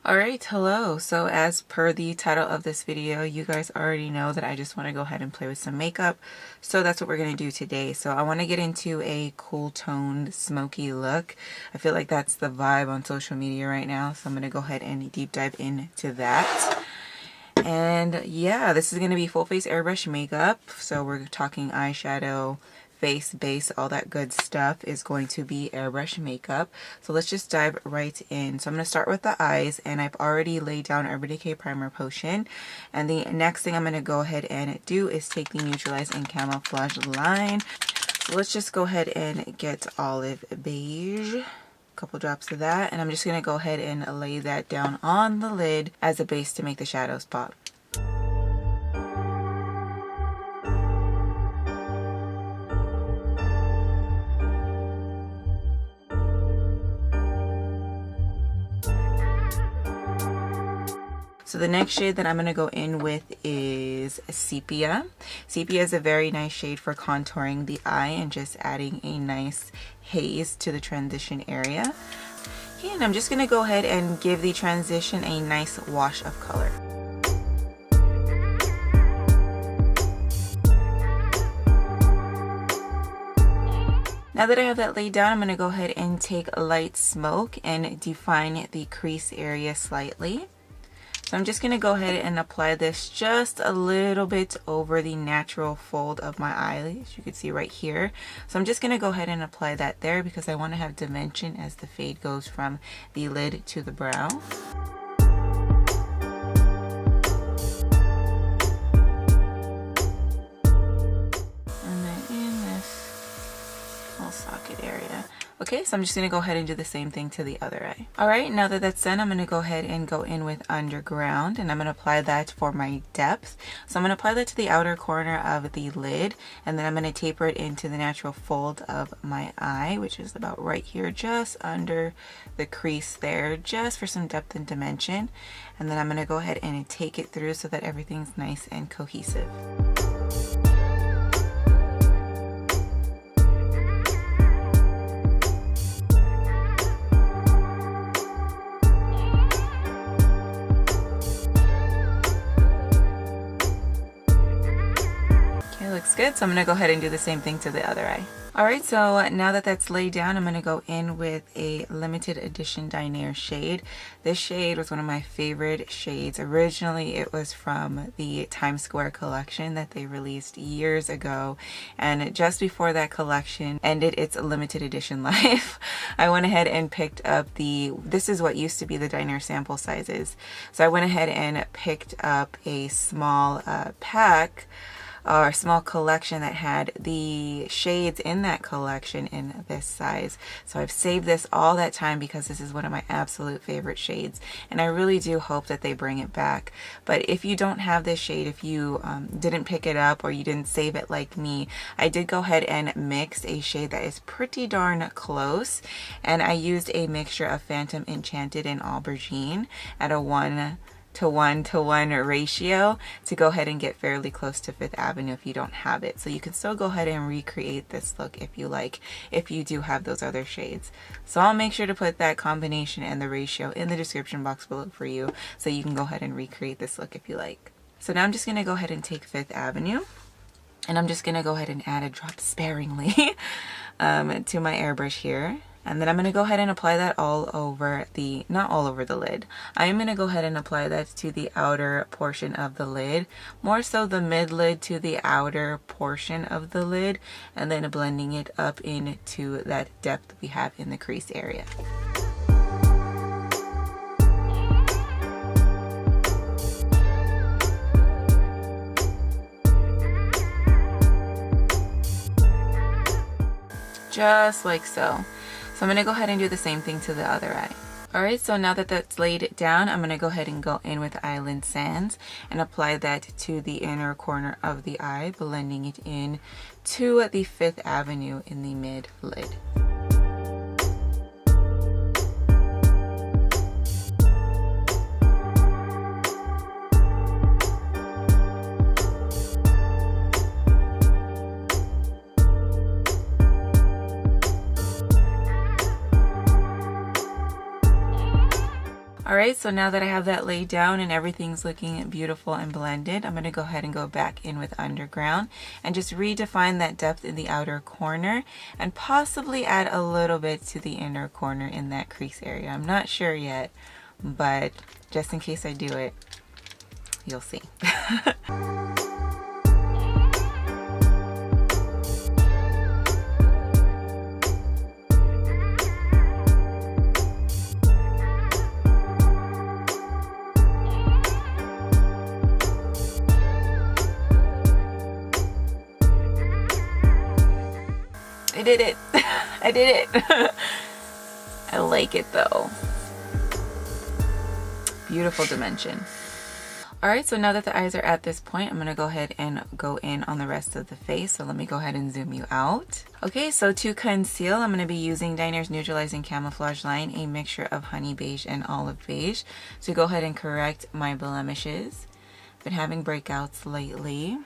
Alright, hello. So as per the title of this video, you guys already know that I just want to go ahead and play with some makeup. So that's what we're going to do today. So I want to get into a cool toned smoky look. I feel like that's the vibe on social media right now. So I'm going to go ahead and deep dive into that. And yeah, this is going to be full face airbrush makeup. So we're talking eyeshadow, face, base, all that good stuff is going to be airbrush makeup. So let's just dive right in. So I'm going to start with the eyes, and I've already laid down our Decay primer potion. And the next thing I'm going to go ahead and do is take the Neutralize and Camouflage line. So let's just go ahead and get Olive Beige. A couple drops of that, and I'm just going to go ahead and lay that down on the lid as a base to make the shadows pop. So the next shade that I'm going to go in with is Sepia. Sepia is a very nice shade for contouring the eye and just adding a nice haze to the transition area. Okay, and I'm just going to go ahead and give the transition a nice wash of color. Now that I have that laid down, I'm going to go ahead and take a light smoke and define the crease area slightly. So I'm just going to go ahead and apply this just a little bit over the natural fold of my eye, as you can see right here. So I'm just going to go ahead and apply that there because I want to have dimension as the fade goes from the lid to the brow. And then in this little socket area. Okay, so I'm just going to go ahead and do the same thing to the other eye. Alright, now that that's done, I'm going to go ahead and go in with Underground, and I'm going to apply that for my depth. So I'm going to apply that to the outer corner of the lid, and then I'm going to taper it into the natural fold of my eye, which is about right here, just under the crease there, just for some depth and dimension. And then I'm going to go ahead and take it through so that everything's nice and cohesive. Looks good, so I'm going to go ahead and do the same thing to the other eye. Alright, so now that that's laid down, I'm going to go in with a limited edition Dinair shade. This shade was one of my favorite shades. Originally, it was from the Times Square collection that they released years ago. And just before that collection ended its limited edition life, I went ahead and picked up this is what used to be the Dinair sample sizes. So I went ahead and picked up a small pack, or a small collection that had the shades in that collection in this size. So I've saved this all that time because this is one of my absolute favorite shades, and I really do hope that they bring it back. But if you don't have this shade, if you didn't pick it up or you didn't save it like me, I did go ahead and mix a shade that is pretty darn close, and I used a mixture of Phantom, Enchanted, and Aubergine at a 1:1 ratio to go ahead and get fairly close to Fifth Avenue if you don't have it. So you can still go ahead and recreate this look if you like, if you do have those other shades. So I'll make sure to put that combination and the ratio in the description box below for you so you can go ahead and recreate this look if you like. So now I'm just going to go ahead and take Fifth Avenue, and I'm just going to go ahead and add a drop sparingly to my airbrush here. And then I'm going to go ahead and apply that all over not all over the lid. I am going to go ahead and apply that to the outer portion of the lid, more so the mid lid to the outer portion of the lid, and then blending it up into that depth we have in the crease area. Just like so. So I'm going to go ahead and do the same thing to the other eye. Alright, so now that that's laid down, I'm going to go ahead and go in with Island Sands and apply that to the inner corner of the eye, blending it in to the Fifth Avenue in the mid lid. Alright, so now that I have that laid down and everything's looking beautiful and blended, I'm going to go ahead and go back in with Underground and just redefine that depth in the outer corner and possibly add a little bit to the inner corner in that crease area. I'm not sure yet, but just in case I do it, you'll see. I did it. I did it. I like it though. Beautiful dimension. Alright, so now that the eyes are at this point, I'm going to go ahead and go in on the rest of the face. So let me go ahead and zoom you out. Okay, so to conceal, I'm going to be using Dinair's Neutralizing Camouflage line, a mixture of Honey Beige and Olive Beige. So go ahead and correct my blemishes. Been having breakouts lately.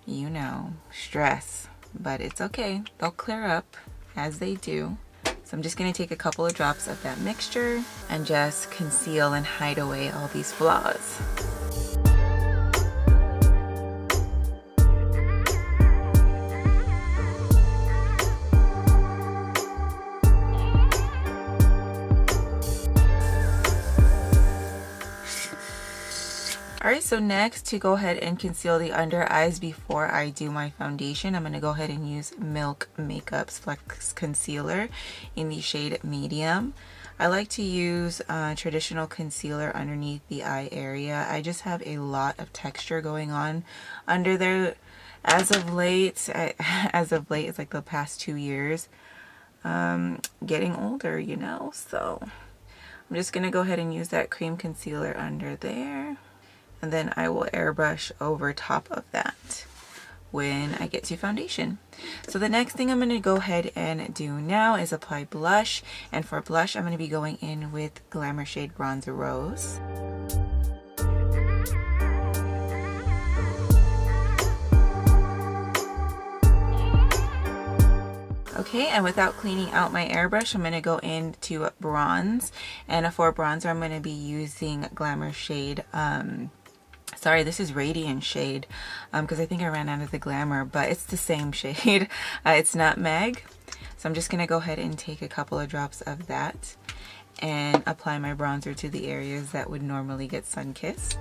You know, stress. But it's okay. They'll clear up as they do. So I'm just going to take a couple of drops of that mixture and just conceal and hide away all these flaws. Alright, so next, to go ahead and conceal the under eyes before I do my foundation, I'm going to go ahead and use Milk Makeup's Flex Concealer in the shade Medium. I like to use traditional concealer underneath the eye area. I just have a lot of texture going on under there. As of late, it's like the past 2 years, getting older, you know, so I'm just going to go ahead and use that cream concealer under there. And then I will airbrush over top of that when I get to foundation. So the next thing I'm going to go ahead and do now is apply blush. And for blush, I'm going to be going in with Glamour shade Bronzer Rose. Okay, and without cleaning out my airbrush, I'm going to go into bronze. And for bronzer, I'm going to be using Glamour shade... sorry, this is Radiance shade, because I think I ran out of the Glamour, but it's the same shade. It's Nutmeg. So I'm just going to go ahead and take a couple of drops of that and apply my bronzer to the areas that would normally get sun-kissed.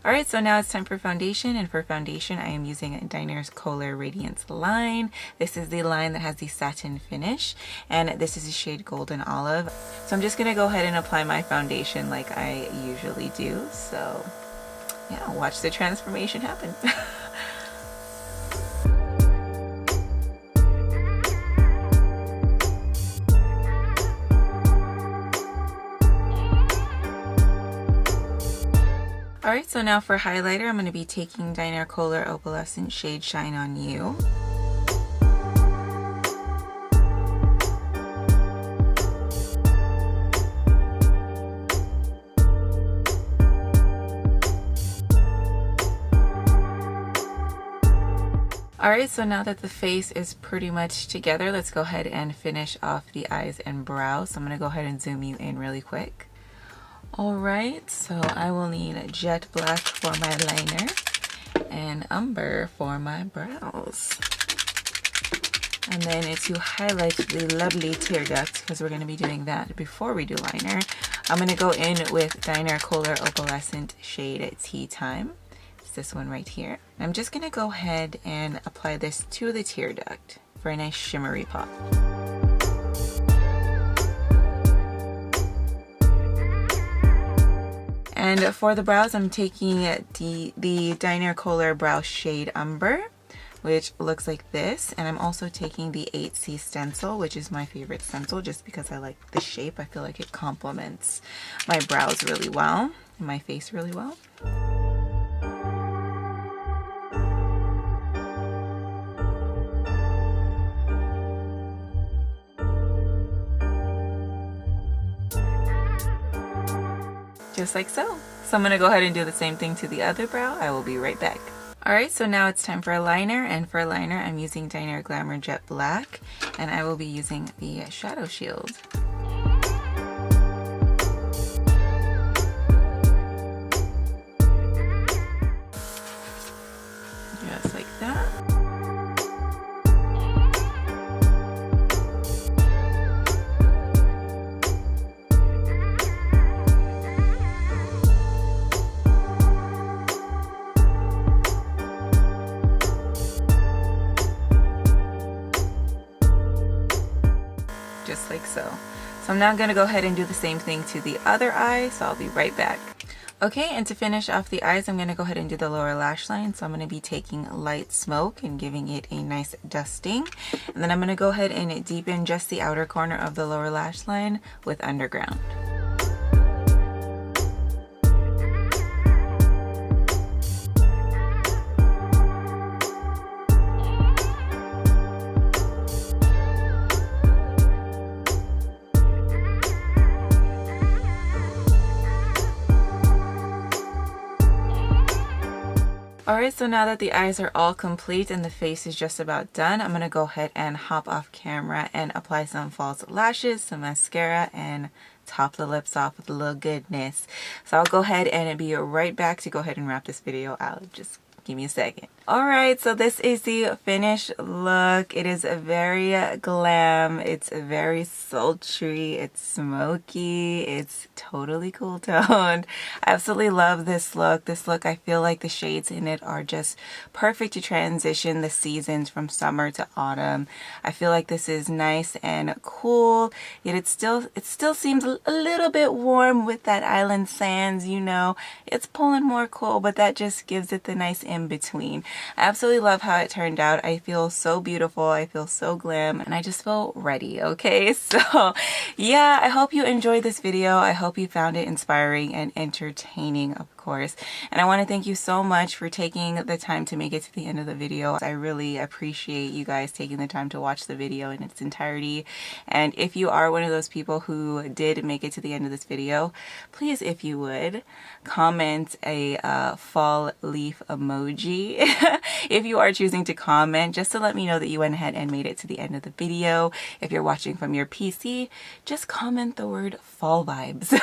Alright, so now it's time for foundation, and for foundation I am using Dinair's Colair Radiance line. This is the line that has the satin finish, and this is the shade Golden Olive. So I'm just going to go ahead and apply my foundation like I usually do. So yeah, watch the transformation happen. Alright, so now for highlighter, I'm going to be taking Dinair Colair Opalescent Shade Shine on You. Alright, so now that the face is pretty much together, let's go ahead and finish off the eyes and brows. So I'm going to go ahead and zoom you in really quick. Alright, so I will need Jet Black for my liner and Umber for my brows. And then to highlight the lovely tear duct, because we're going to be doing that before we do liner, I'm going to go in with Dinair Colair Opalescent Shade Tea Time. It's this one right here. I'm just going to go ahead and apply this to the tear duct for a nice shimmery pop. And for the brows, I'm taking the Dinair Colair Brow Shade Umber, which looks like this. And I'm also taking the 8C stencil, which is my favorite stencil just because I like the shape. I feel like it complements my brows really well and my face really well. just like so. So I'm going to go ahead and do the same thing to the other brow. I will be right back. Alright, so now it's time for a liner, and for a liner I'm using Dinair Glamour Jet Black, and I will be using the Shadow Shield. Just like that. Just like so. So I'm now going to go ahead and do the same thing to the other eye, so I'll be right back. Okay, and to finish off the eyes, I'm going to go ahead and do the lower lash line. So I'm going to be taking Light Smoke and giving it a nice dusting. And then I'm going to go ahead and deepen just the outer corner of the lower lash line with Underground. Alright, so now that the eyes are all complete and the face is just about done, I'm going to go ahead and hop off camera and apply some false lashes, some mascara, and top the lips off with a little goodness. So I'll go ahead and be right back to go ahead and wrap this video out. Just give me a second. Alright, so this is the finished look. It is a very glam, it's a very sultry, it's smoky, it's totally cool toned. I absolutely love this look. This look, I feel like the shades in it are just perfect to transition the seasons from summer to autumn. I feel like this is nice and cool, yet it still seems a little bit warm with that island sands, you know. It's pulling more cool, but that just gives it the nice in-between. I absolutely love how it turned out. I feel so beautiful, I feel so glam, and I just feel ready, okay? So yeah, I hope you enjoyed this video. I hope you found it inspiring and entertaining, of course. And I want to thank you so much for taking the time to make it to the end of the video. I really appreciate you guys taking the time to watch the video in its entirety. And if you are one of those people who did make it to the end of this video, please, if you would, comment a fall leaf emoji if you are choosing to comment, just to let me know that you went ahead and made it to the end of the video. If you're watching from your PC, just comment the word fall vibes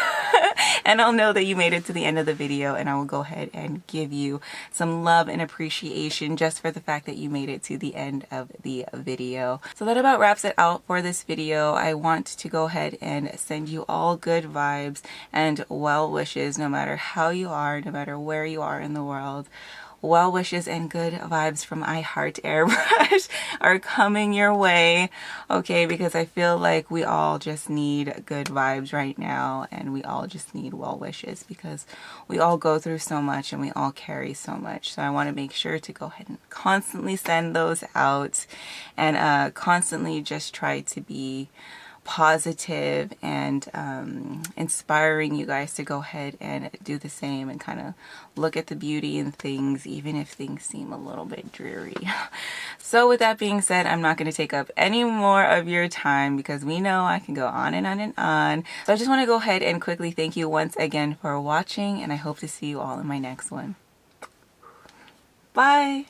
and I'll know that you made it to the end of the video, and I will go ahead and give you some love and appreciation just for the fact that you made it to the end of the video. So that about wraps it out for this video. I want to go ahead and send you all good vibes and well wishes, no matter how you are, no matter where you are in the world. Well wishes and good vibes from IHeartAirbrush are coming your way, okay? Because I feel like we all just need good vibes right now, and we all just need well wishes because we all go through so much and we all carry so much. So I want to make sure to go ahead and constantly send those out and constantly just try to be positive and inspiring you guys to go ahead and do the same and kind of look at the beauty in things, even if things seem a little bit dreary. So with that being said, I'm not going to take up any more of your time because we know I can go on and on and on. So I just want to go ahead and quickly thank you once again for watching, and I hope to see you all in my next one. Bye!